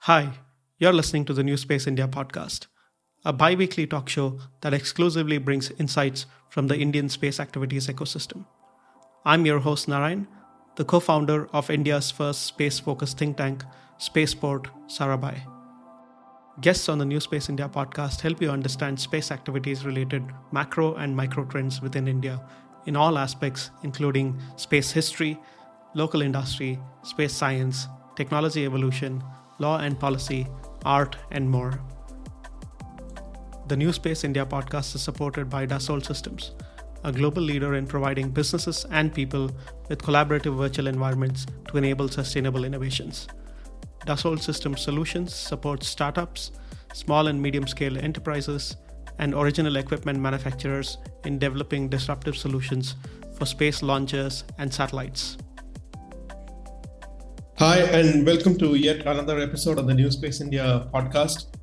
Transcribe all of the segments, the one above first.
Hi, you're listening to the NewSpace India podcast, a bi weekly talk show that exclusively brings insights from the Indian space activities ecosystem. I'm your host, Narayan, the co founder of India's first space focused think tank, Spaceport Sarabhai. Guests on the NewSpace India podcast help you understand space activities related macro and micro trends within India in all aspects, including space history, local industry, space science, technology evolution, law and policy, art, and more. The NewSpace India podcast is supported by Dassault Systèmes, a global leader in providing businesses and people with collaborative virtual environments to enable sustainable innovations. Dassault Systèmes solutions support startups, small and medium scale enterprises, and original equipment manufacturers in developing disruptive solutions for space launchers and satellites. Hi, and welcome to yet another episode of the NewSpace India podcast.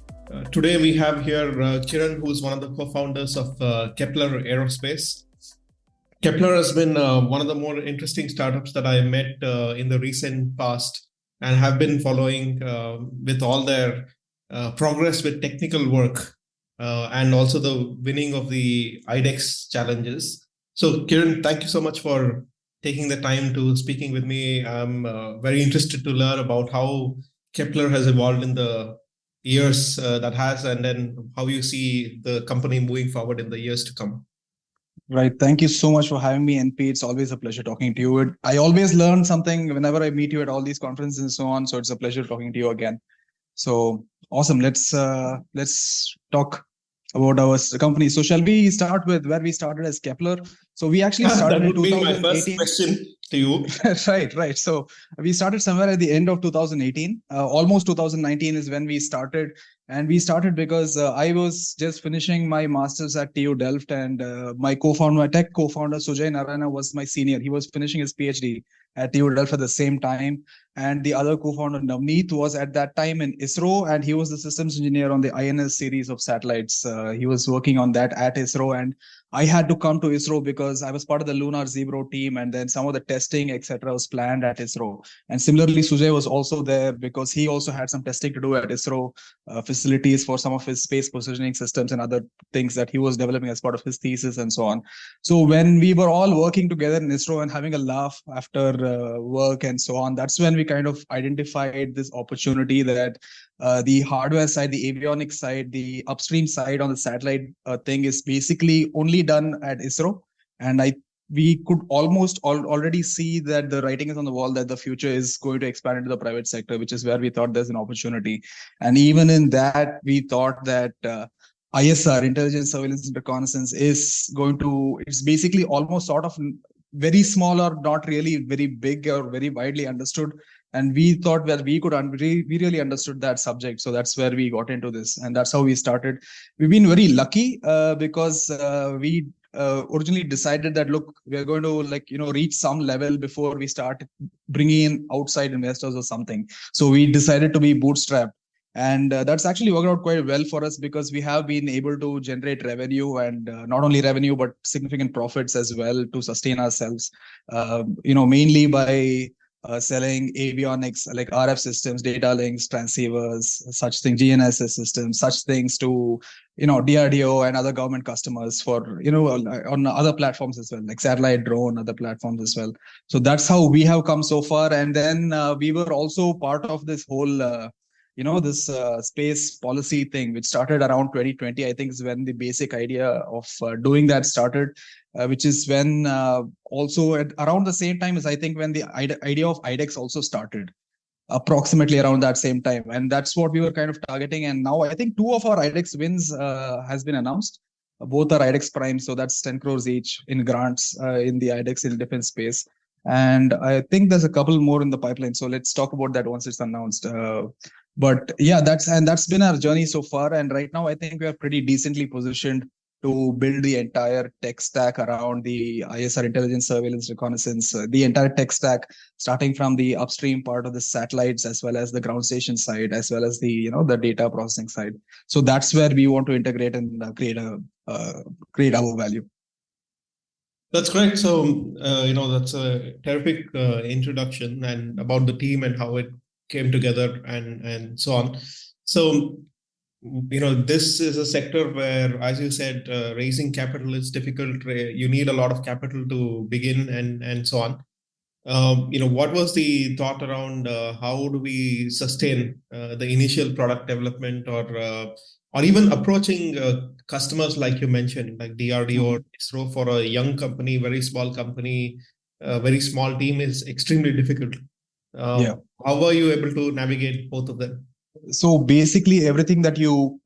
Today we have here Kiran, who is one of the co-founders of Kepler Aerospace. Kepler has been one of the more interesting startups that I met in the recent past and have been following with all their progress with technical work and also the winning of the IDEX challenges. So Kiran, thank you so much for taking the time to speaking with me. I'm very interested to learn about how Kepler has evolved in the years that has, and then how you see the company moving forward in the years to come. Right. Thank you so much for having me, NP. It's always a pleasure talking to you. I always learn something whenever I meet you at all these conferences and so on. So it's a pleasure talking to you again. So awesome. Let's talk about our company. So shall we start with where we started as Kepler? So we actually started in 2018. That would be my first question to you. Right. So we started somewhere at the end of 2018. Almost 2019 is when we started. And we started because I was just finishing my master's at TU Delft, and my tech co-founder, Sujay Narayana, was my senior. He was finishing his PhD at TU Delft at the same time. And the other co-founder, Navneet, was at that time in ISRO, and he was the systems engineer on the INS series of satellites. He was working on that at ISRO, and I had to come to ISRO because I was part of the Lunar Zebra team, and then some of the testing, etc., was planned at ISRO. And similarly, Sujay was also there because he also had some testing to do at ISRO facilities for some of his space positioning systems and other things that he was developing as part of his thesis and so on. So when we were all working together in ISRO and having a laugh after work and so on, that's when we kind of identified this opportunity that the hardware side, the avionics side, the upstream side on the satellite thing is basically only done at ISRO. And we could almost already see that the writing is on the wall that the future is going to expand into the private sector, which is where we thought there's an opportunity. And even in that, we thought that ISR, intelligence, surveillance, and reconnaissance, it's basically almost sort of very small or not really very big or very widely understood. And we thought that we really understood that subject. So that's where we got into this. And that's how we started. We've been very lucky because we originally decided that, look, we're going to reach some level before we start bringing in outside investors or something. So we decided to be bootstrapped. And that's actually worked out quite well for us because we have been able to generate revenue, and not only revenue, but significant profits as well to sustain ourselves, mainly by selling avionics like RF systems, data links, transceivers, such things, GNSS systems, such things to, DRDO and other government customers for, on other platforms as well, like satellite, drone, other platforms as well. So that's how we have come so far. And then we were also part of this whole this space policy thing, which started around 2020, I think is when the basic idea of doing that started, which is when also at around the same time as I think when the idea of IDEX also started, approximately around that same time. And that's what we were kind of targeting. And now I think 2 of our IDEX wins has been announced. Both are IDEX Prime, so that's 10 crores each in grants in the IDEX in defense space. And I think there's a couple more in the pipeline. So let's talk about that once it's announced. But yeah, that's been our journey so far. And right now, I think we are pretty decently positioned to build the entire tech stack around the ISR, intelligence, surveillance, reconnaissance, the entire tech stack, starting from the upstream part of the satellites, as well as the ground station side, as well as the the data processing side. So that's where we want to integrate and create our value. That's great. So that's a terrific introduction and about the team and how it came together and so on. So, this is a sector where, as you said, raising capital is difficult. You need a lot of capital to begin and so on. What was the thought around how do we sustain the initial product development, or even approaching customers like you mentioned, like DRDO or ISRO, for a young company, very small company, very small team, is extremely difficult. How were you able to navigate both of them? So basically, everything that you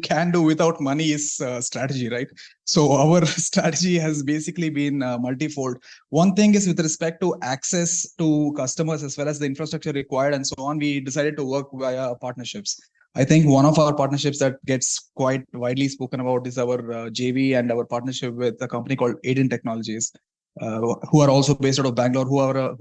can do without money is strategy, right? So our strategy has basically been multifold. One thing is with respect to access to customers as well as the infrastructure required and so on. We decided to work via partnerships. I think one of our partnerships that gets quite widely spoken about is our JV and our partnership with a company called Aiden Technologies, who are also based out of Bangalore, who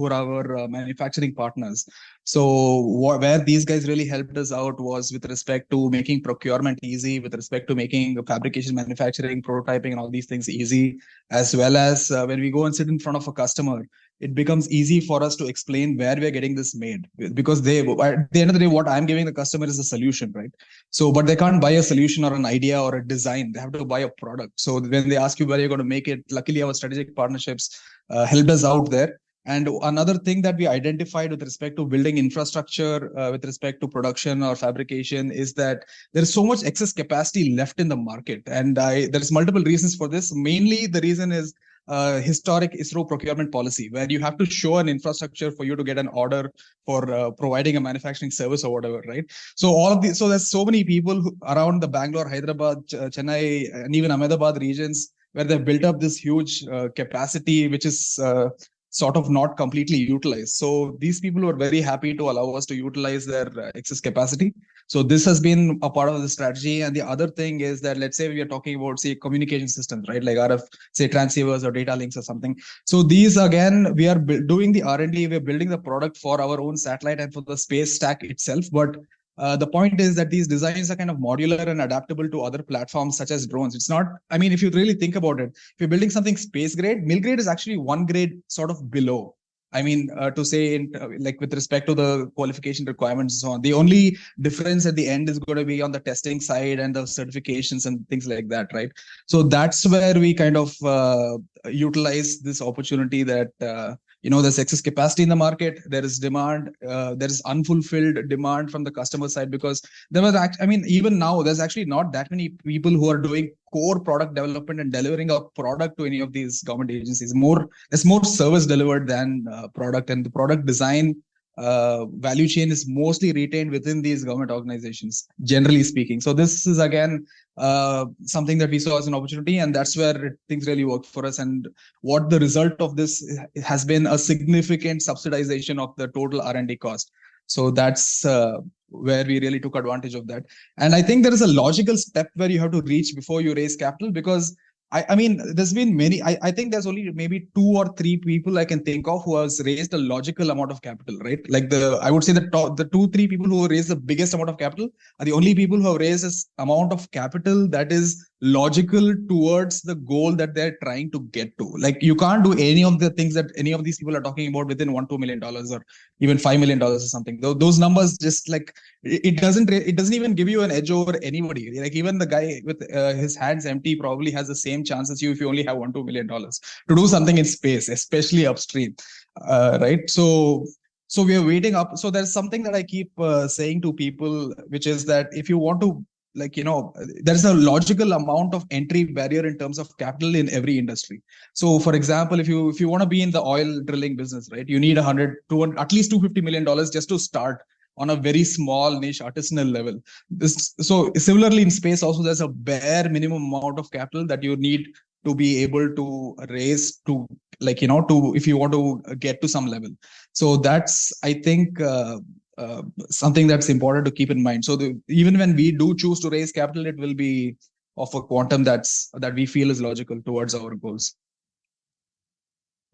are our manufacturing partners. So where these guys really helped us out was with respect to making procurement easy, with respect to making fabrication, manufacturing, prototyping, and all these things easy, as well as when we go and sit in front of a customer, it becomes easy for us to explain where we are getting this made, because at the end of the day, what I'm giving the customer is a solution, right? So, but they can't buy a solution or an idea or a design. They have to buy a product. So when they ask you where you're going to make it, luckily our strategic partnerships helped us out there. And another thing that we identified with respect to building infrastructure, with respect to production or fabrication, is that there is so much excess capacity left in the market. And there's multiple reasons for this. Mainly, the reason is historic ISRO procurement policy, where you have to show an infrastructure for you to get an order for providing a manufacturing service or whatever, right? So all of these, so there's so many people around the Bangalore, Hyderabad, Chennai, and even Ahmedabad regions where they've built up this huge capacity, which is sort of not completely utilized. So these people were very happy to allow us to utilize their excess capacity. So this has been a part of the strategy. And the other thing is that, let's say we are talking about, say, communication systems, right? Like RF, say, transceivers or data links or something. So these, again, we are doing the R&D, we're building the product for our own satellite and for the space stack itself. But the point is that these designs are kind of modular and adaptable to other platforms such as drones. It's not, I mean, if you really think about it, if you're building something space grade, mil grade is actually one grade sort of below. I mean, to say like with respect to the qualification requirements and so on, the only difference at the end is going to be on the testing side and the certifications and things like that, right? So that's where we kind of utilize this opportunity that there's excess capacity in the market, there is demand, there is unfulfilled demand from the customer side, because there was even now there's actually not that many people who are doing core product development and delivering a product to any of these government agencies. There's more service delivered than product, and the product design value chain is mostly retained within these government organizations, generally speaking. So this is again something that we saw as an opportunity, and that's where things really worked for us. And what the result of this has been a significant subsidization of the total R&D cost. So that's where we really took advantage of that. And I think there is a logical step where you have to reach before you raise capital, because I mean, there's been many, I think there's only maybe 2 or 3 people I can think of who has raised a logical amount of capital, right? Like I would say the 2-3 people who raised the biggest amount of capital are the only people who have raised this amount of capital that is logical towards the goal that they're trying to get to. Like you can't do any of the things that any of these people are talking about within $1-2 million or even $5 million or something. Those numbers just like, it doesn't even give you an edge over anybody. Like even the guy with his hands empty probably has the same chance as you if you only have $1-2 million to do something in space, especially upstream, right? So we are waiting up. So there's something that I keep saying to people, which is that if you want to, there's a logical amount of entry barrier in terms of capital in every industry. So for example, if you want to be in the oil drilling business, right, you need 100 to at least $250 million just to start on a very small niche artisanal level. So similarly in space also, there's a bare minimum amount of capital that you need to be able to raise to if you want to get to some level. So that's, I think, something that's important to keep in mind. So even when we do choose to raise capital, it will be of a quantum that we feel is logical towards our goals.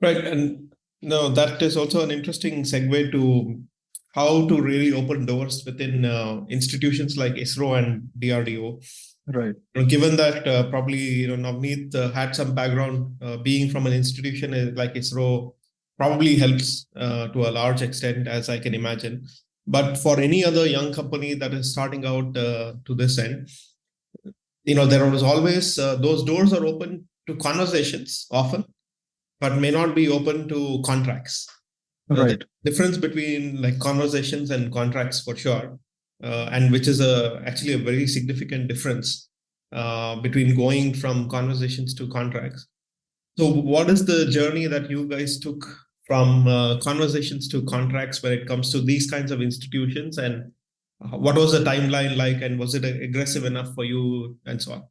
Right. And no, that is also an interesting segue to how to really open doors within institutions like ISRO and DRDO. Right. Given that probably Navneet had some background being from an institution like ISRO, probably helps to a large extent, as I can imagine. But for any other young company that is starting out to this end, there was always those doors are open to conversations often, but may not be open to contracts. Right. The difference between like conversations and contracts for sure, and which is actually a very significant difference between going from conversations to contracts. So what is the journey that you guys took from conversations to contracts when it comes to these kinds of institutions, and what was the timeline like, and was it aggressive enough for you, and so on?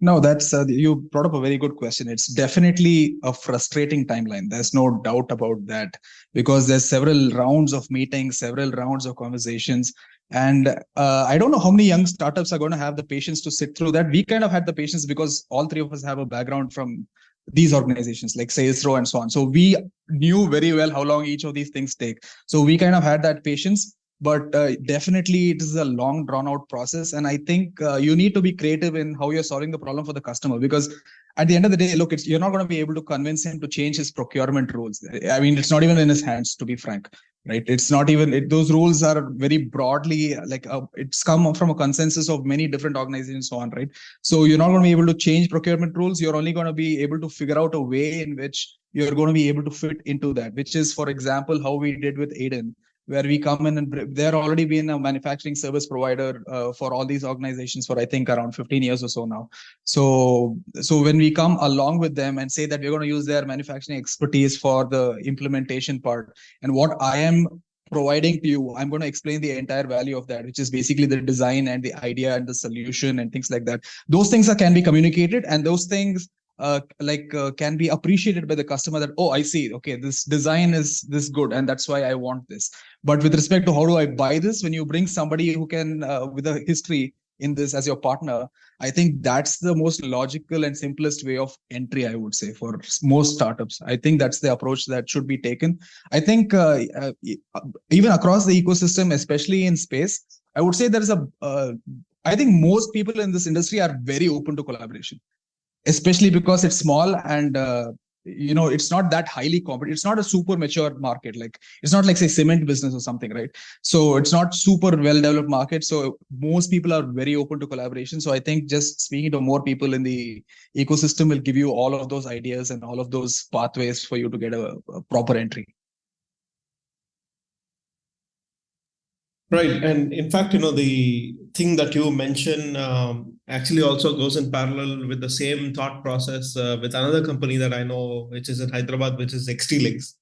No, that's you brought up a very good question. It's definitely a frustrating timeline. There's no doubt about that, because there's several rounds of meetings, several rounds of conversations. And I don't know how many young startups are going to have the patience to sit through that. We kind of had the patience because all three of us have a background from these organizations like Salesforce and so on. So we knew very well how long each of these things take. So we kind of had that patience. But definitely it is a long drawn out process. And I think you need to be creative in how you're solving the problem for the customer, because at the end of the day, look, you're not going to be able to convince him to change his procurement rules. I mean, it's not even in his hands, to be frank, right? It's not even, those rules are very broadly like it's come from a consensus of many different organizations and so on, right? So you're not going to be able to change procurement rules. You're only going to be able to figure out a way in which you're going to be able to fit into that, which is, for example, how we did with Aiden, where we come in and they're already been a manufacturing service provider for all these organizations for, I think, around 15 years or so now. So when we come along with them and say that we're going to use their manufacturing expertise for the implementation part, and what I am providing to you, I'm going to explain the entire value of that, which is basically the design and the idea and the solution and things like that. Those things can be communicated, and those things can be appreciated by the customer, that, oh, I see, okay, this design is this good, and that's why I want this. But with respect to how do I buy this, when you bring somebody who can with a history in this as your partner, I think that's the most logical and simplest way of entry, I would say, for most startups. I think that's the approach that should be taken. I think even across the ecosystem, especially in space, I would say there's I think most people in this industry are very open to collaboration, especially because it's small and it's not that highly competitive. It's not a super mature market. Like, it's not like, say, cement business or something, right? So it's not super well developed market. So most people are very open to collaboration. So I think just speaking to more people in the ecosystem will give you all of those ideas and all of those pathways for you to get a proper entry. Right. And in fact, the thing that you mentioned actually also goes in parallel with the same thought process with another company that I know, which is in Hyderabad, which is XT-Links.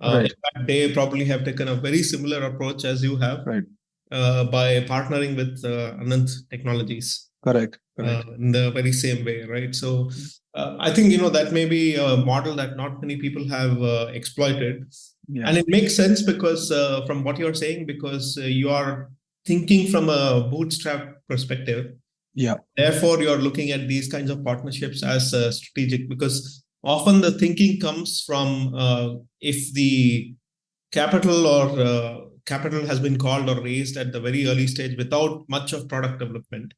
Right. In fact, they probably have taken a very similar approach as you have, right, by partnering with Anant Technologies. Correct. In the very same way, right? So I think, that may be a model that not many people have exploited. Yeah. And it makes sense because from what you're saying, because you are thinking from a bootstrap perspective. Yeah. Therefore, you're looking at these kinds of partnerships as strategic, because often the thinking comes from if the capital has been called or raised at the very early stage without much of product development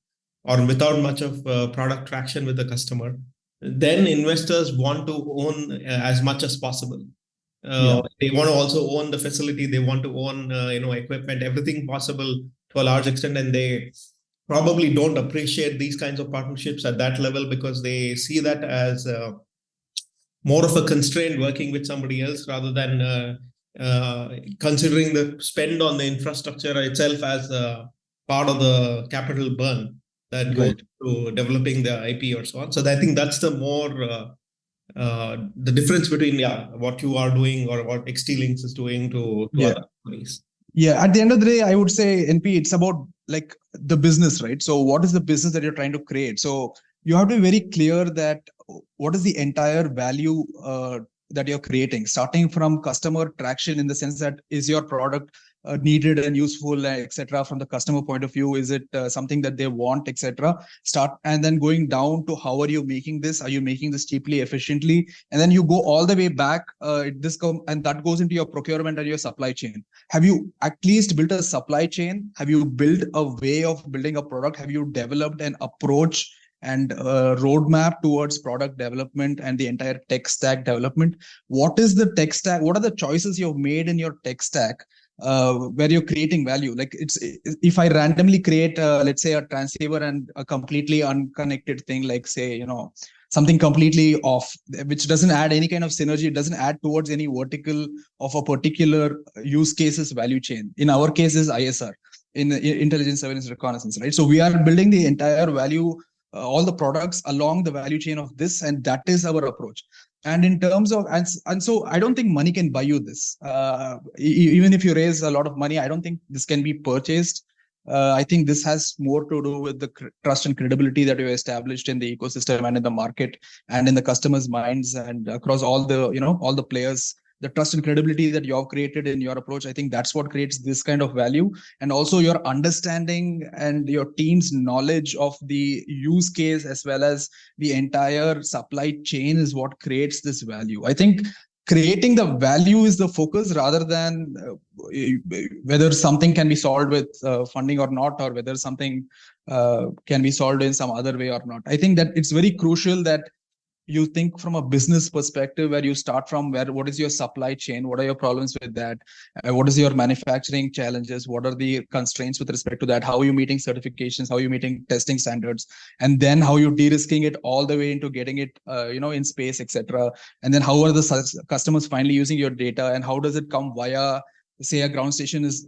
or without much of product traction with the customer, then investors want to own as much as possible. They want to also own the facility. They want to own, equipment, everything possible to a large extent. And they probably don't appreciate these kinds of partnerships at that level, because they see that as more of a constraint working with somebody else, rather than considering the spend on the infrastructure itself as part of the capital burn that goes to developing the IP or so on. So I think that's the more the difference between what you are doing or what XT-Links is doing to other companies. Yeah, at the end of the day, I would say, NP, it's about like the business, right? So what is the business that you're trying to create? So you have to be very clear that what is the entire value that you're creating, starting from customer traction, in the sense that, is your product needed and useful, etc. From the customer point of view, is it something that they want, etc. And then going down to, how are you making this? Are you making this cheaply, efficiently? And then you go all the way back. And that goes into your procurement and your supply chain. Have you at least built a supply chain? Have you built a way of building a product? Have you developed an approach and roadmap towards product development and the entire tech stack development. What is the tech stack? What are the choices you've made in your tech stack where you're creating value? Like if I randomly create, let's say, a transceiver and a completely unconnected thing, like say, something completely off, which doesn't add any kind of synergy, it doesn't add towards any vertical of a particular use cases value chain. In our case is ISR, in intelligence, surveillance, reconnaissance, right? So we are building the entire value, all the products along the value chain of this, and that is our approach. And in terms of, and so I don't think money can buy you this. Even if you raise a lot of money, I don't think this can be purchased. I think this has more to do with the trust and credibility that we have established in the ecosystem and in the market and in the customers' minds and across all the, all the players. The trust and credibility that you have created in your approach, I think that's what creates this kind of value. And also your understanding and your team's knowledge of the use case as well as the entire supply chain is what creates this value. I think creating the value is the focus rather than whether something can be solved with funding or not, or whether something can be solved in some other way or not. I think that it's very crucial that you think from a business perspective, where you start from what is your supply chain, what are your problems with that, what is your manufacturing challenges, what are the constraints with respect to that, how are you meeting certifications, how are you meeting testing standards, and then how you de-risking it all the way into getting it in space, etc. And then how are the customers finally using your data, and how does it come via, say, a ground station is,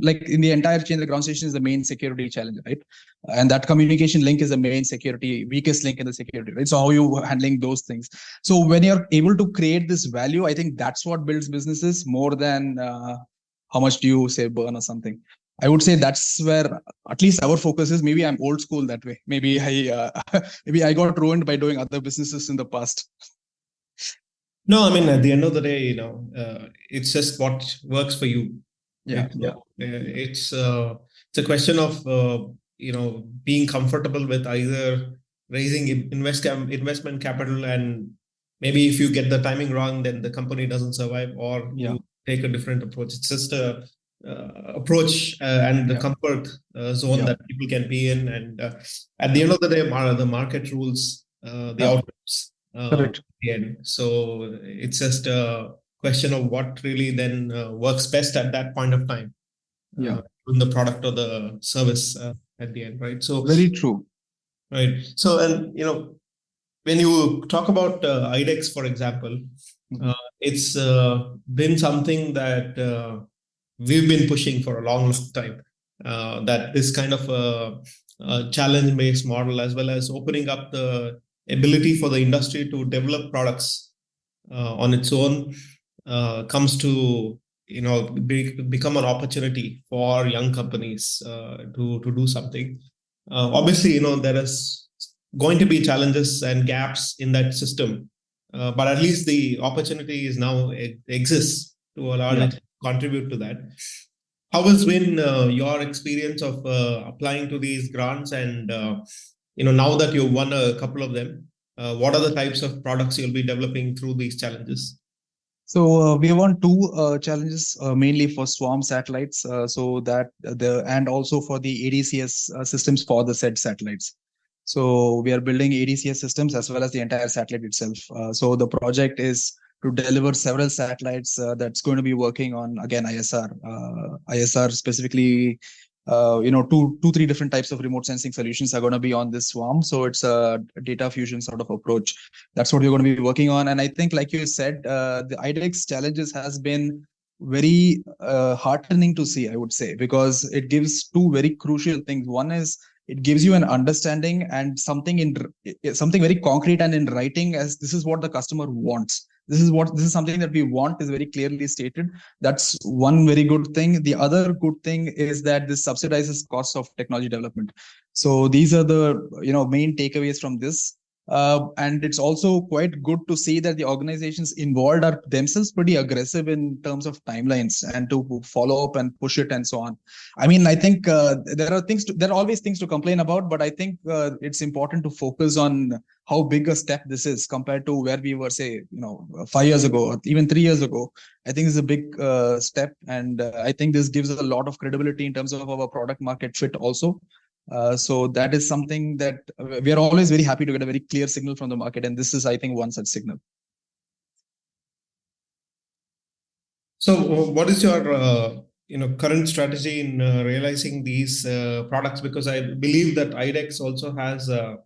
like in the entire chain, the ground station is the main security challenge, right? And that communication link is the main security, weakest link in the security, right? So how are you handling those things? So when you're able to create this value, I think that's what builds businesses more than how much do you say burn or something. I would say that's where at least our focus is. Maybe I'm old school that way. Maybe I got ruined by doing other businesses in the past. No, I mean, at the end of the day, it's just what works for you. Yeah, right? It's a question of being comfortable with either raising investment capital, and maybe if you get the timing wrong, then the company doesn't survive, or you take a different approach. It's just a approach and the comfort zone that people can be in, and at the end of the day, the market rules the outcomes. Correct. So it's just a question of what really then works best at that point of time, in the product or the service at the end, right? So very true, right? So, and when you talk about IDEX, for example, it's been something that we've been pushing for a long time. That this kind of challenge-based model, as well as opening up the ability for the industry to develop products on its own, comes to become an opportunity for young companies to do something. Obviously, there is going to be challenges and gaps in that system, but at least the opportunity is now exists to a large extent to contribute to that. How has been your experience of applying to these grants, and now that you've won a couple of them, what are the types of products you'll be developing through these challenges? So we won two challenges, mainly for swarm satellites, and also for the ADCS systems for the said satellites. So we are building ADCS systems as well as the entire satellite itself. So the project is to deliver several satellites that's going to be working on, again, ISR specifically. Three different types of remote sensing solutions are going to be on this swarm. So it's a data fusion sort of approach. That's what we're going to be working on. And I think, like you said, the IDEX challenges has been very heartening to see, I would say, because it gives two very crucial things. One is it gives you an understanding and something very concrete and in writing, as this is what the customer wants. This is something that we want, is very clearly stated. That's one very good thing. The other good thing is that this subsidizes costs of technology development. So these are the main takeaways from this. And it's also quite good to see that the organizations involved are themselves pretty aggressive in terms of timelines and to follow up and push it and so on. I mean, I think there are always things to complain about, but I think it's important to focus on how big a step this is compared to where we were, say, 5 years ago or even 3 years ago. I think it's a big step, and I think this gives us a lot of credibility in terms of our product market fit also. So that is something that we are always very happy to get a very clear signal from the market. And this is, I think, one such signal. So what is your current strategy in realizing these products? Because I believe that IDEX also has a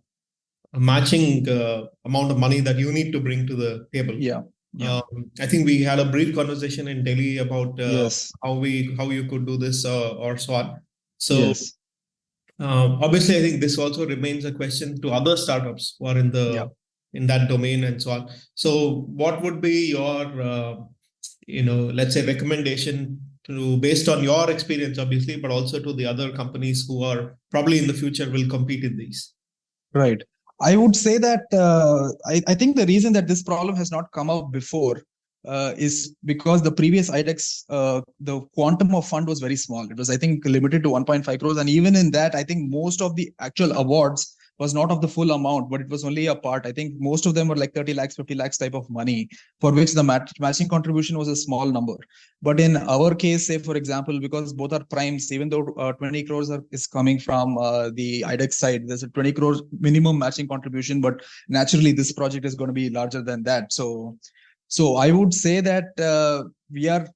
matching amount of money that you need to bring to the table. Yeah. I think we had a brief conversation in Delhi about Yes. how you could do this or so on. So Yes. obviously, I think this also remains a question to other startups who are in that domain and so on. So what would be your let's say recommendation based on your experience, obviously, but also to the other companies who are probably in the future will compete in these? Right. I would say that I think the reason that this problem has not come up before is because the previous IDEX, the quantum of fund was very small. It was, I think, limited to 1.5 crores. And even in that, I think most of the actual awards was not of the full amount, but it was only a part. I think most of them were like 30 lakhs, 50 lakhs type of money, for which the matching contribution was a small number. But in our case, say, for example, because both are primes, even though 20 crores is coming from the IDEX side, there's a 20 crores minimum matching contribution, but naturally this project is going to be larger than that. So I would say that we are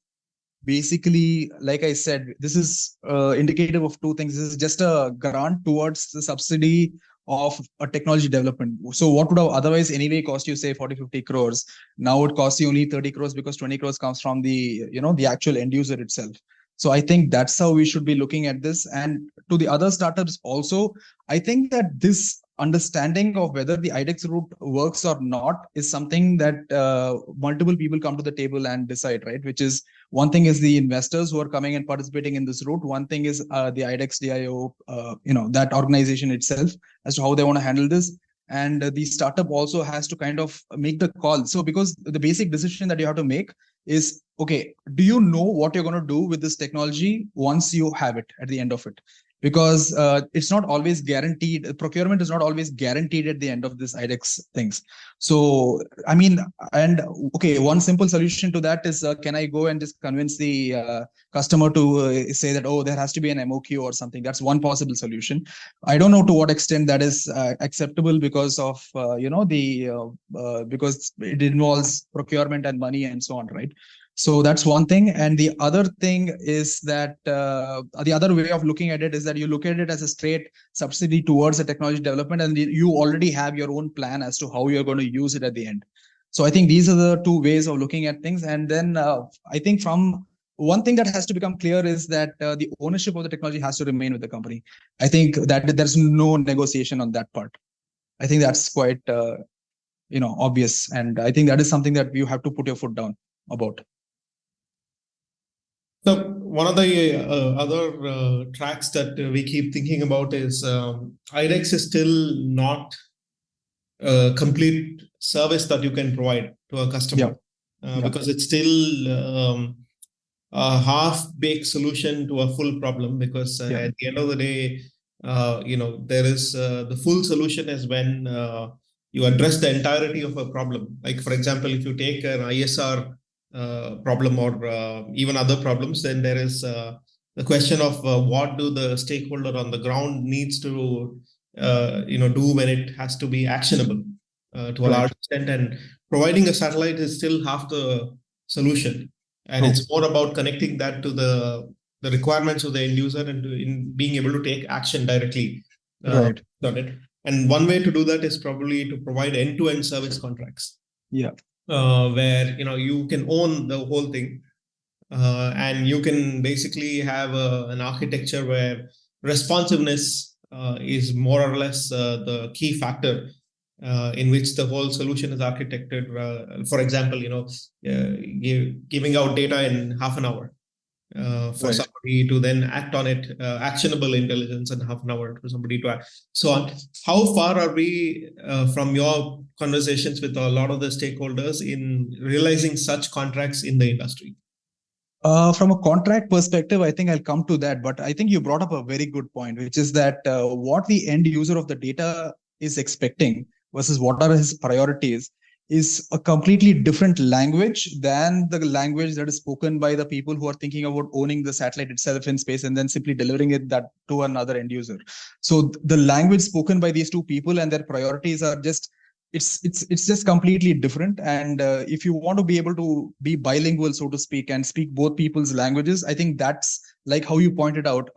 basically, like I said, this is indicative of two things. This is just a grant towards the subsidy of a technology development. So what would have otherwise anyway cost you, say, 40-50 crores, now it costs you only 30 crores because 20 crores comes from the actual end user itself. So I think that's how we should be looking at this. And to the other startups also, I think that this understanding of whether the IDEX route works or not is something that multiple people come to the table and decide, right? Which is, one thing is the investors who are coming and participating in this route. One thing is the IDEX DIO, that organization itself, as to how they want to handle this. And the startup also has to kind of make the call. So because the basic decision that you have to make is, okay, do you know what you're going to do with this technology once you have it at the end of it? Because it's not always guaranteed. Procurement is not always guaranteed at the end of this IDEX things. So, I mean, and okay, one simple solution to that is, can I go and just convince the customer to say that, oh, there has to be an MOQ or something? That's one possible solution. I don't know to what extent that is acceptable because of, because it involves procurement and money and so on, right? So that's one thing. And the other thing is that the other way of looking at it is that you look at it as a straight subsidy towards a technology development, and you already have your own plan as to how you're going to use it at the end. So I think these are the two ways of looking at things. And then I think from one thing that has to become clear is that the ownership of the technology has to remain with the company. I think that there's no negotiation on that part. I think that's quite, obvious. And I think that is something that you have to put your foot down about. So one of the other tracks that we keep thinking about is IDEX is still not a complete service that you can provide to a customer, because it's still a half-baked solution to a full problem. Because at the end of the day, there is the full solution is when you address the entirety of a problem. Like, for example, if you take an ISR problem or even other problems, then there is the question of what do the stakeholder on the ground needs to do when it has to be actionable to a large extent. And providing a satellite is still half the solution, and it's more about connecting that to the requirements of the end user and in being able to take action directly on it. And one way to do that is probably to provide end-to-end service contracts. Where you can own the whole thing, and you can basically have an architecture where responsiveness is more or less the key factor in which the whole solution is architected. For example, giving out data in half an hour for somebody to then act on it, actionable intelligence in half an hour for somebody to act. So on. How far are we from your conversations with a lot of the stakeholders in realizing such contracts in the industry? From a contract perspective, I think I'll come to that. But I think you brought up a very good point, which is that what the end user of the data is expecting versus what are his priorities is a completely different language than the language that is spoken by the people who are thinking about owning the satellite itself in space and then simply delivering it that to another end user. So the language spoken by these two people and their priorities are just it's just completely different. And if you want to be able to be bilingual, so to speak, and speak both people's languages, I think that's like how you pointed out.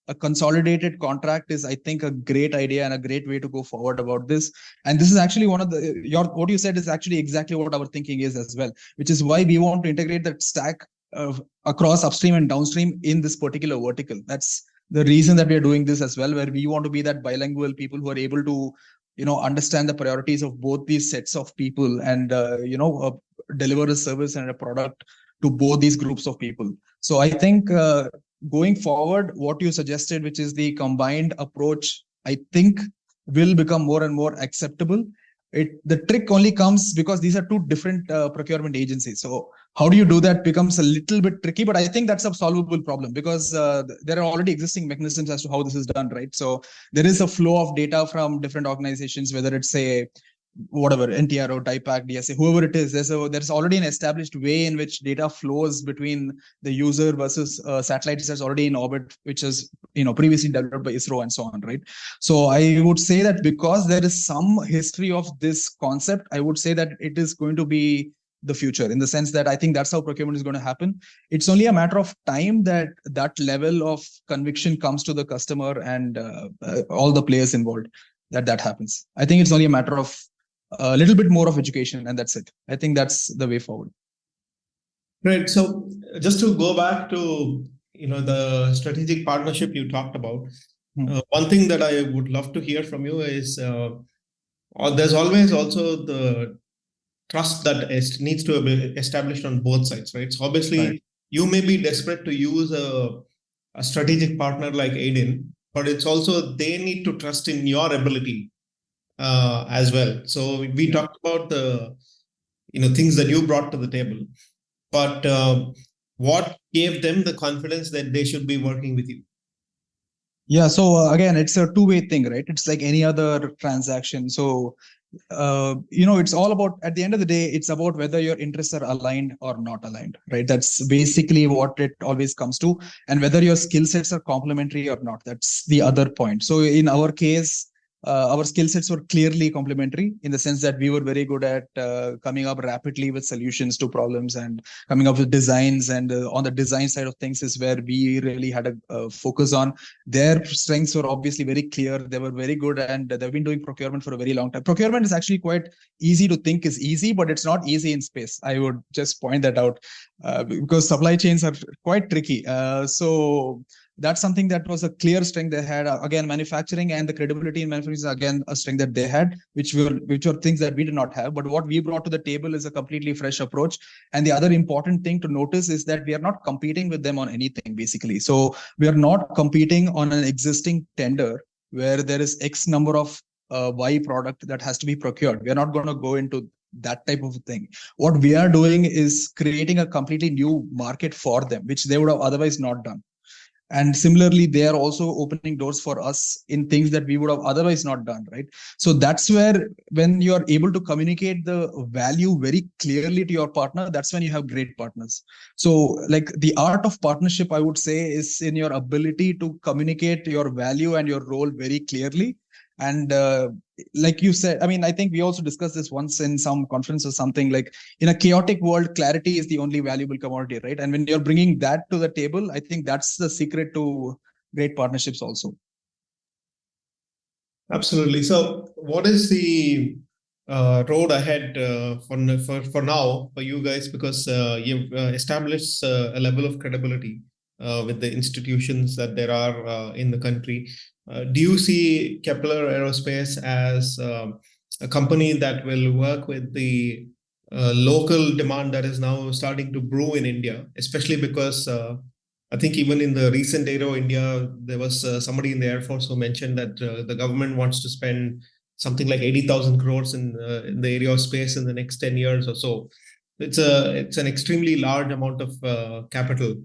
A consolidated contract is, I think, a great idea and a great way to go forward about this. And this is actually one of the what you said is actually exactly what our thinking is as well, which is why we want to integrate that stack across upstream and downstream in this particular vertical. That's the reason that we are doing this as well, where we want to be that bilingual people who are able to understand the priorities of both these sets of people and deliver a service and a product to both these groups of people. So I think going forward, what you suggested, which is the combined approach, I think will become more and more acceptable. The trick only comes because these are two different procurement agencies. So how do you do that becomes a little bit tricky, but I think that's a solvable problem because there are already existing mechanisms as to how this is done, right? So there is a flow of data from different organizations, whether it's say whatever NTRO, DIPAC, DSA, whoever it is. There's already an established way in which data flows between the user versus satellites that's already in orbit, which is previously developed by ISRO and so on, right? So I would say that because there is some history of this concept, I would say that it is going to be the future, in the sense that I think that's how procurement is going to happen. It's only a matter of time that that level of conviction comes to the customer and all the players involved, that happens. I think it's only a matter of a little bit more of education, and that's it. I think that's the way forward. Right. So just to go back to the strategic partnership you talked about, one thing that I would love to hear from you is there's always also the trust that needs to be established on both sides, right? So obviously you may be desperate to use a strategic partner like Aiden, but it's also they need to trust in your ability as well. So we talked about the things that you brought to the table, but what gave them the confidence that they should be working with you? Yeah, so again, it's a two-way thing, right? It's like any other transaction. So it's all about, at the end of the day, it's about whether your interests are aligned or not aligned, right? That's basically what it always comes to, and whether your skill sets are complementary or not. That's the other point. So in our case, our skill sets were clearly complementary in the sense that we were very good at coming up rapidly with solutions to problems and coming up with designs. And on the design side of things is where we really had a focus on. Their strengths were obviously very clear. They were very good, and they've been doing procurement for a very long time. Procurement is actually quite easy to think is easy, but it's not easy in space. I would just point that out because supply chains are quite tricky. So that's something that was a clear strength they had. Again, manufacturing and the credibility in manufacturing is again a strength that they had, which were things that we did not have. But what we brought to the table is a completely fresh approach. And the other important thing to notice is that we are not competing with them on anything, basically. So we are not competing on an existing tender where there is X number of Y product that has to be procured. We are not going to go into that type of thing. What we are doing is creating a completely new market for them, which they would have otherwise not done. And similarly, they are also opening doors for us in things that we would have otherwise not done, right? So that's where, when you are able to communicate the value very clearly to your partner, that's when you have great partners. So like the art of partnership, I would say, is in your ability to communicate your value and your role very clearly. And like you said, I mean, I think we also discussed this once in some conference or something, like in a chaotic world, clarity is the only valuable commodity, right? And when you're bringing that to the table, I think that's the secret to great partnerships also. Absolutely. So what is the road ahead for now for you guys? Because you've established a level of credibility with the institutions that there are in the country. Do you see Kepler Aerospace as a company that will work with the local demand that is now starting to brew in India, especially because I think even in the recent Aero India, there was somebody in the Air Force who mentioned that the government wants to spend something like 80,000 crores in the area of space in the next 10 years or so. It's an extremely large amount of capital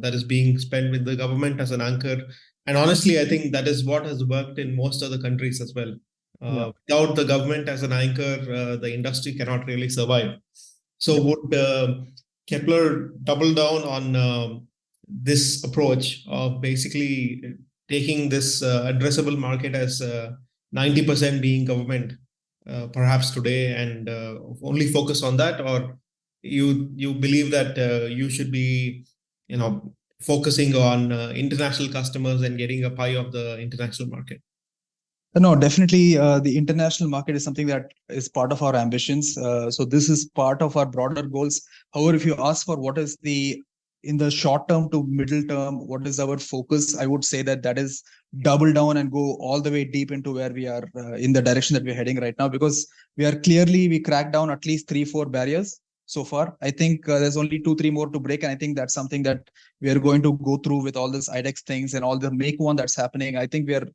that is being spent with the government as an anchor. And honestly, I think that is what has worked in most other countries as well. Without the government as an anchor, the industry cannot really survive. So would Kepler double down on this approach of basically taking this addressable market as 90% being government, perhaps today, and only focus on that? Or you believe that you should be, focusing on international customers and getting a pie of the international market? No, definitely. The international market is something that is part of our ambitions. So this is part of our broader goals. However, if you ask for what is in the short term to middle term, what is our focus, I would say that is double down and go all the way deep into where we are in the direction that we're heading right now, because we cracked down at least 3-4 barriers so far. I think there's only 2-3 more to break. And I think that's something that we are going to go through with all this IDEX things and all the make one that's happening. I think we are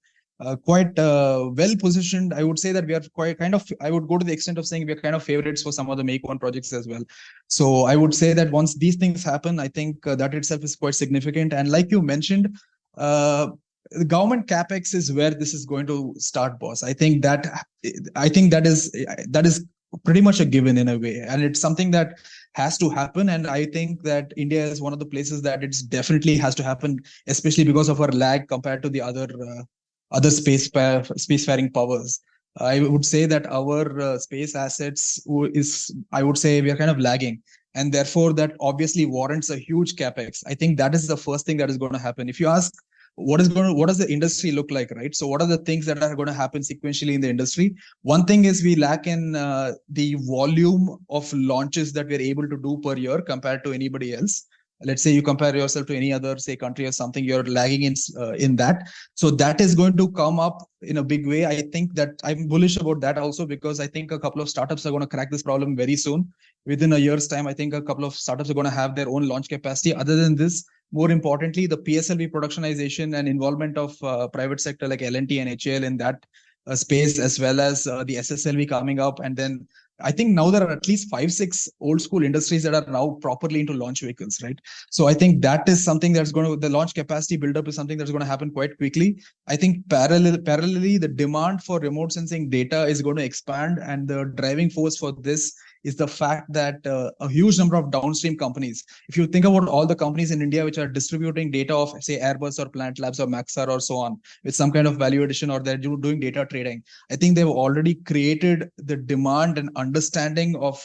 quite well positioned. I would say that we are quite I would go to the extent of saying we are kind of favorites for some of the make one projects as well. So I would say that once these things happen, I think that itself is quite significant. And like you mentioned, the government capex is where this is going to start, boss. I think that is pretty much a given in a way, and it's something that has to happen. And I think that India is one of the places that it's definitely has to happen, especially because of our lag compared to the other spacefaring powers. I would say that our space assets I would say we are kind of lagging, and therefore that obviously warrants a huge capex. I think that is the first thing that is going to happen. If you ask what does the industry look like, right? So what are the things that are going to happen sequentially in the industry? One thing is we lack in the volume of launches that we're able to do per year compared to anybody else. Let's say you compare yourself to any other, say, country or something, you're lagging in that. So that is going to come up in a big way. I think that I'm bullish about that also, because I think a couple of startups are going to crack this problem very soon. Within a year's time, I think a couple of startups are going to have their own launch capacity. Other than this, more importantly, the PSLV productionization and involvement of private sector like L&T and HAL in that space, as well as the SSLV coming up. And then I think now there are at least 5-6 old school industries that are now properly into launch vehicles, right? So I think that is something that's the launch capacity buildup is something that's going to happen quite quickly. I think parallelly, the demand for remote sensing data is going to expand, and the driving force for this is the fact that a huge number of downstream companies, if you think about all the companies in India which are distributing data of, say, Airbus or Plant Labs or Maxar or so on, with some kind of value addition, or they're doing data trading, I think they've already created the demand and understanding of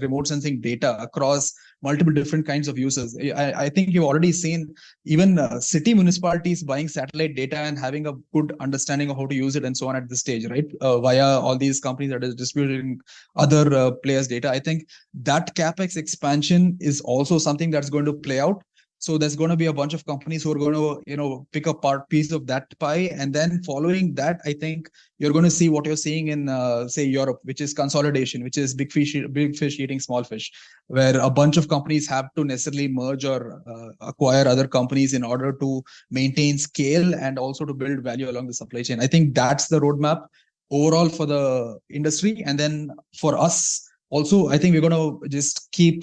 remote sensing data across multiple different kinds of users. I think you've already seen even city municipalities buying satellite data and having a good understanding of how to use it and so on at this stage, right? Via all these companies that is distributing other players' data. I think that capex expansion is also something that's going to play out. So there's going to be a bunch of companies who are going to pick a piece of that pie, and then following that, I think you're going to see what you're seeing in say Europe, which is consolidation, which is big fish eating small fish, where a bunch of companies have to necessarily merge or acquire other companies in order to maintain scale and also to build value along the supply chain. I think that's the roadmap overall for the industry, and then for us also, I think we're going to just keep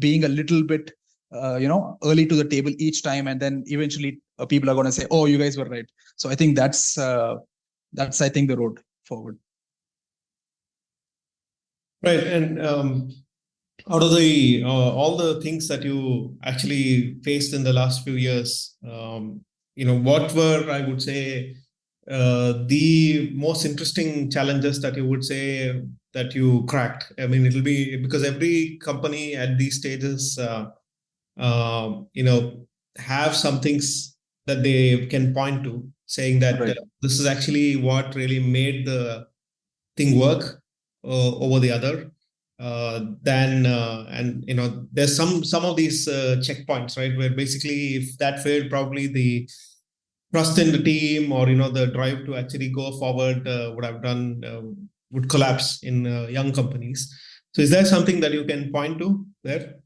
being a little bit early to the table each time, and then eventually people are going to say, "Oh, you guys were right." So I think that's I think the road forward. Right, and out of the all the things that you actually faced in the last few years, what were, I would say, the most interesting challenges that you would say that you cracked? I mean, it'll be because every company at these stages have some things that they can point to, saying that right. This is actually what really made the thing work over the other. There's some of these checkpoints, right, where basically if that failed, probably the trust in the team or the drive to actually go forward would collapse in young companies. So is there something that you can point to there?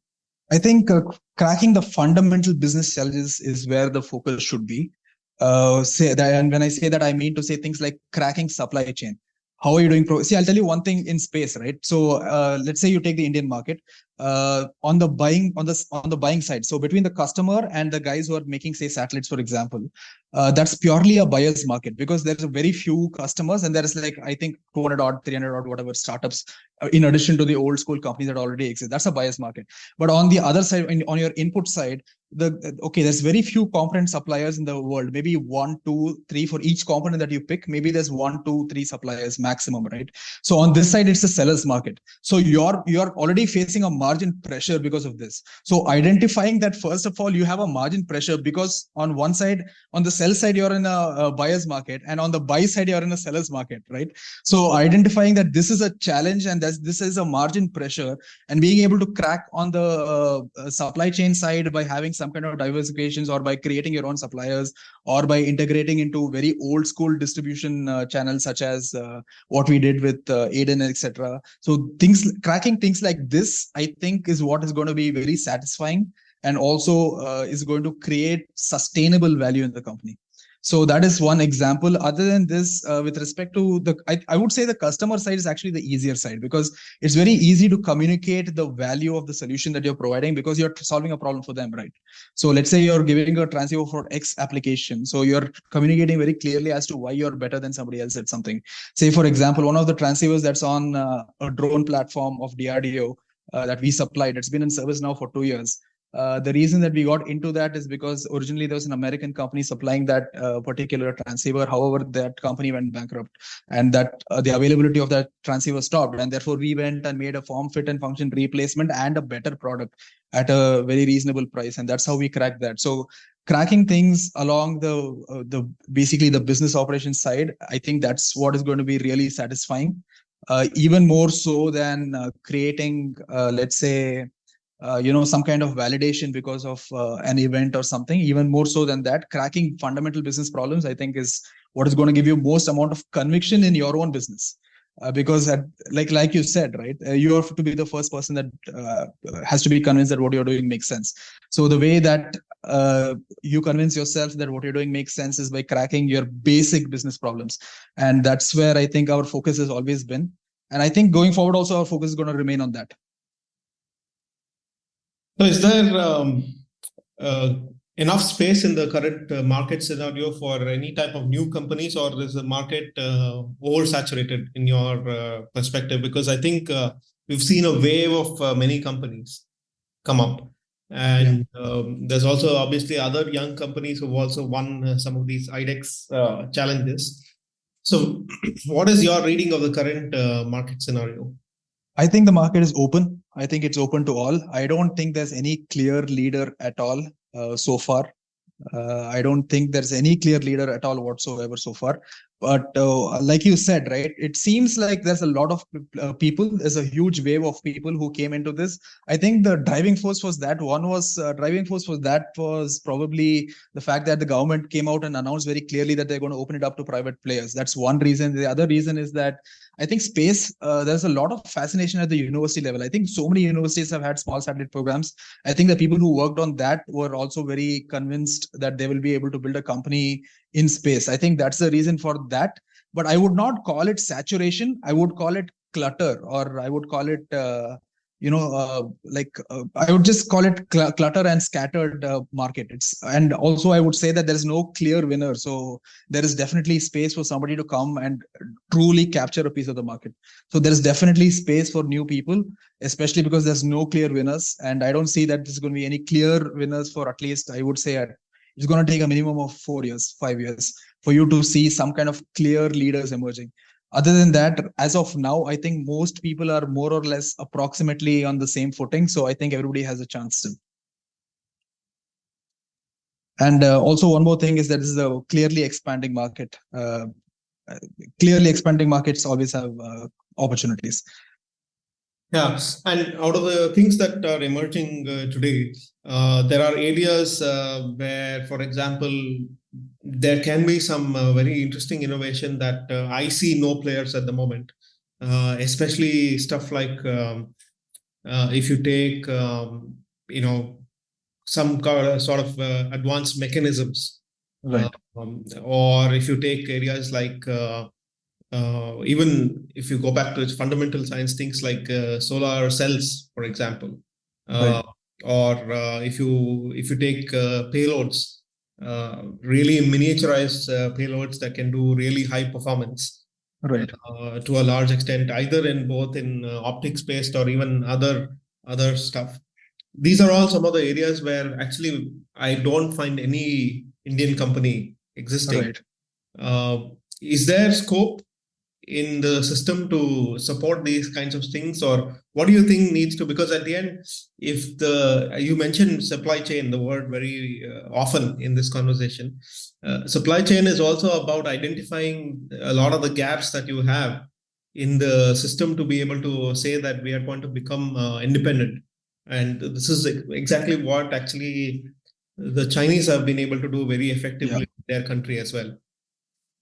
I think cracking the fundamental business challenges is where the focus should be. And when I say that, I mean to say things like cracking supply chain. How are you doing? See, I'll tell you one thing in space, right? So let's say you take the Indian market. on the buying side. So between the customer and the guys who are making, say, satellites, for example, that's purely a buyer's market, because there's a very few customers, and there is like, I think 200 odd, 300 odd, whatever startups, in addition to the old school companies that already exist. That's a buyer's market. But on the other side, on your input side, there's very few component suppliers in the world, maybe 1, 2, 3 for each component that you pick. Maybe there's 1, 2, 3 suppliers maximum, right? So on this side, it's a seller's market. So you're already facing a margin pressure because of this. So identifying that, first of all, you have a margin pressure because on one side, on the sell side, you're in a buyer's market, and on the buy side, you're in a seller's market, right? So identifying that this is a challenge and this is a margin pressure, and being able to crack on the supply chain side by having some kind of diversifications, or by creating your own suppliers, or by integrating into very old school distribution channels, such as what we did with Aiden, etc. So cracking things like this, I think, is what is going to be very satisfying, and also is going to create sustainable value in the company. So that is one example. Other than this, with respect to I would say the customer side is actually the easier side, because it's very easy to communicate the value of the solution that you're providing, because you're solving a problem for them, right? So let's say you're giving a transceiver for X application. So you're communicating very clearly as to why you're better than somebody else at something. Say, for example, one of the transceivers that's on a drone platform of DRDO that we supplied, it's been in service now for 2 years. The reason that we got into that is because originally there was an American company supplying that particular transceiver. However, that company went bankrupt, and that the availability of that transceiver stopped. And therefore, we went and made a form, fit, and function replacement and a better product at a very reasonable price. And that's how we cracked that. So cracking things along the basically the business operations side, I think that's what is going to be really satisfying, even more so than creating, let's say, some kind of validation because of an event or something. Even more so than that, cracking fundamental business problems, I think, is what is going to give you most amount of conviction in your own business. Because like you said, right, you have to be the first person that has to be convinced that what you're doing makes sense. So the way that you convince yourself that what you're doing makes sense is by cracking your basic business problems. And that's where I think our focus has always been. And I think going forward also, our focus is going to remain on that. So is there enough space in the current market scenario for any type of new companies, or is the market oversaturated in your perspective? Because I think we've seen a wave of many companies come up. And there's also obviously other young companies who've also won some of these IDEX challenges. So what is your reading of the current market scenario? I think the market is open. I think it's open to all. I don't think there's any clear leader at all so far. I don't think there's any clear leader at all whatsoever so far. But like you said, right, it seems like there's a lot of people. There's a huge wave of people who came into this. I think the driving force was that. Was probably the fact that the government came out and announced very clearly that they're going to open it up to private players. That's one reason. The other reason is that I think space, there's a lot of fascination at the university level. I think so many universities have had small satellite programs. I think the people who worked on that were also very convinced that they will be able to build a company in space. I think that's the reason for that. But I would not call it saturation. I would call it clutter, or I would call it, I would just call it clutter and scattered market. And also I would say that there is no clear winner. So there is definitely space for somebody to come and truly capture a piece of the market. So there is definitely space for new people, especially because there's no clear winners. And I don't see that there's going to be any clear winners for at least, I would say, it's going to take a minimum of 4 years, 5 years for you to see some kind of clear leaders emerging. Other than that, as of now, I think most people are more or less approximately on the same footing. So I think everybody has a chance to. And also one more thing is that this is a clearly expanding market. Clearly expanding markets always have opportunities. Yeah, and out of the things that are emerging today, there are areas where, for example, there can be some very interesting innovation that I see no players at the moment, especially stuff like if you take, some sort of advanced mechanisms, right? Or if you take areas like even if you go back to its fundamental science, things like solar cells, for example, uh, or if you take payloads, really miniaturized payloads that can do really high performance, Right. to a large extent, either in both in optics based or even other stuff. These are all some of the areas where actually I don't find any Indian company existing. Right. Is there scope in the system to support these kinds of things, or what do you think needs to? Because at the end, if you mentioned supply chain, the word very often in this conversation, supply chain is also about identifying a lot of the gaps that you have in the system to be able to say that we are going to become independent. And this is exactly what actually the Chinese have been able to do very effectively in their country as well.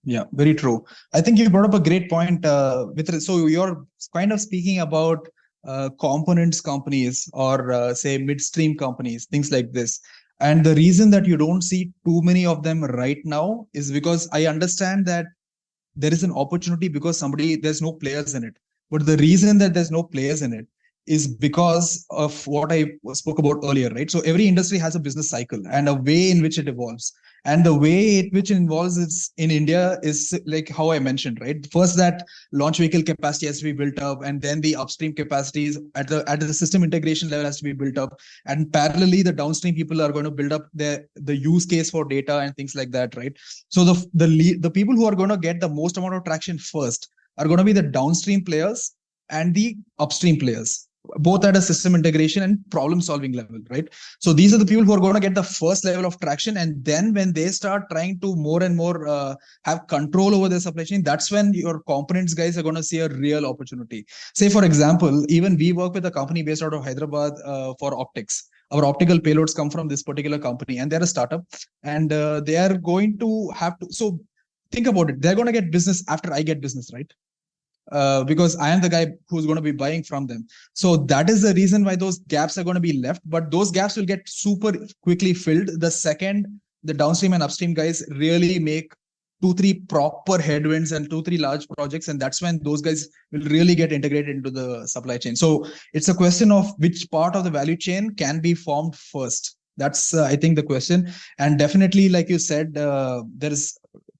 Yeah, very true. I think you brought up a great point. So you're kind of speaking about components companies or say midstream companies, things like this. And the reason that you don't see too many of them right now is because I understand that there is an opportunity because there's no players in it. But the reason that there's no players in it is because of what I spoke about earlier, right? So every industry has a business cycle and a way in which it evolves. And the way in which it involves is in India is like how I mentioned, right? First, that launch vehicle capacity has to be built up, and then the upstream capacities at the system integration level has to be built up. And parallelly, the downstream people are going to build up the use case for data and things like that, right? So the people who are going to get the most amount of traction first are going to be the downstream players and the upstream players, both at a system integration and problem solving level, right? So these are the people who are going to get the first level of traction, and then when they start trying to more and more have control over their supply chain, that's when your components guys are going to see a real opportunity. Say for example, even we work with a company based out of Hyderabad for optics. Our optical payloads come from this particular company, and they're a startup, and they are going to have to. So think about it, they're going to get business after I get business, right? Because I am the guy who's going to be buying from them. So that is the reason why those gaps are going to be left. But those gaps will get super quickly filled the second the downstream and upstream guys really make 2-3 proper headwinds and 2-3 large projects, and that's when those guys will really get integrated into the supply chain. So it's a question of which part of the value chain can be formed first. That's I think the question. And definitely, like you said, there is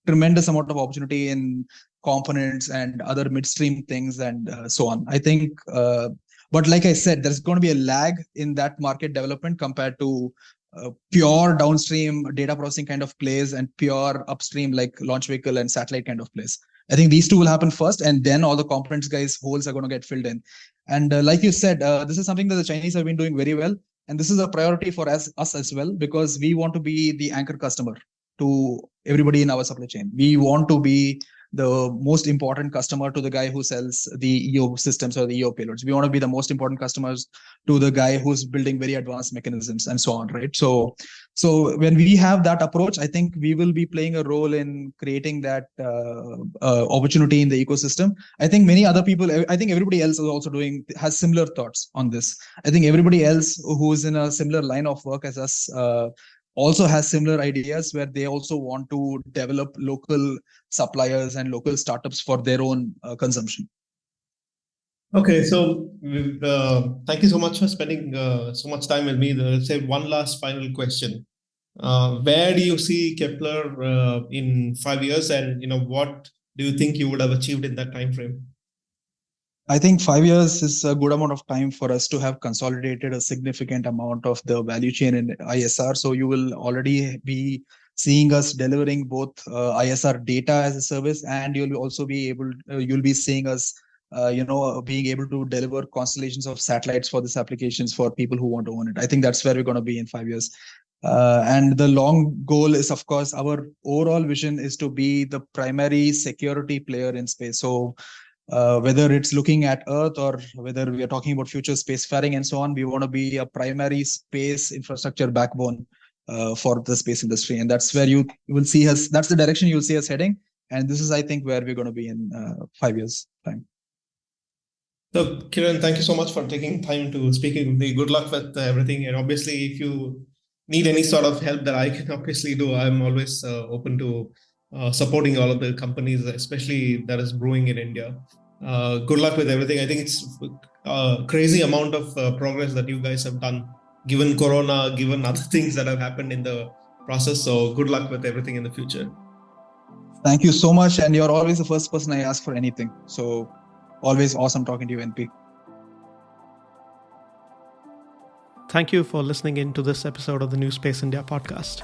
tremendous amount of opportunity in components and other midstream things and so on. I think, but like I said, there's going to be a lag in that market development compared to pure downstream data processing kind of plays and pure upstream like launch vehicle and satellite kind of plays. I think these two will happen first, and then all the components guys holes are going to get filled in. And like you said, this is something that the Chinese have been doing very well, and this is a priority for us as well, because we want to be the anchor customer to everybody in our supply chain. We want to be the most important customer to the guy who sells the EO systems or the EO payloads. We want to be the most important customers to the guy who's building very advanced mechanisms and so on, right? So when we have that approach, I think we will be playing a role in creating that opportunity in the ecosystem. I think many other people, I think everybody else is also has similar thoughts on this. I think everybody else who's in a similar line of work as us also has similar ideas where they also want to develop local suppliers and local startups for their own consumption. Okay, so thank you so much for spending so much time with me. Let's say one last final question. Where do you see Kepler in 5 years, and what do you think you would have achieved in that time frame? I think 5 years is a good amount of time for us to have consolidated a significant amount of the value chain in ISR. So you will already be seeing us delivering both ISR data as a service, and you'll also be you'll be seeing us, being able to deliver constellations of satellites for these applications for people who want to own it. I think that's where we're going to be in 5 years. And the long goal is, of course, our overall vision is to be the primary security player in space. So whether it's looking at Earth or whether we are talking about future spacefaring and so on, we want to be a primary space infrastructure backbone for the space industry. And that's where you will see us, that's the direction you'll see us heading. And this is, I think, where we're going to be in 5 years' time. So, Kiran, thank you so much for taking time to speak with me. Good luck with everything. And obviously, if you need any sort of help that I can obviously do, I'm always open to supporting all of the companies, especially that is brewing in India. Good luck with everything. I think it's a crazy amount of progress that you guys have done, given Corona, given other things that have happened in the process. So good luck with everything in the future. Thank you so much. And you're always the first person I ask for anything. So always awesome talking to you, NP. Thank you for listening in to this episode of the NewSpace India podcast.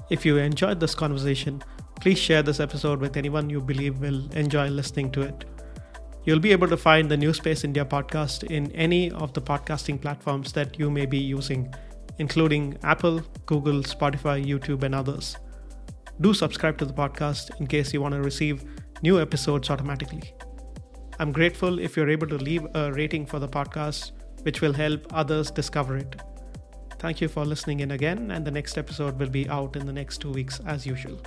If you enjoyed this conversation, please share this episode with anyone you believe will enjoy listening to it. You'll be able to find the NewSpace India podcast in any of the podcasting platforms that you may be using, including Apple, Google, Spotify, YouTube, and others. Do subscribe to the podcast in case you want to receive new episodes automatically. I'm grateful if you're able to leave a rating for the podcast, which will help others discover it. Thank you for listening in again, and the next episode will be out in the next 2 weeks as usual.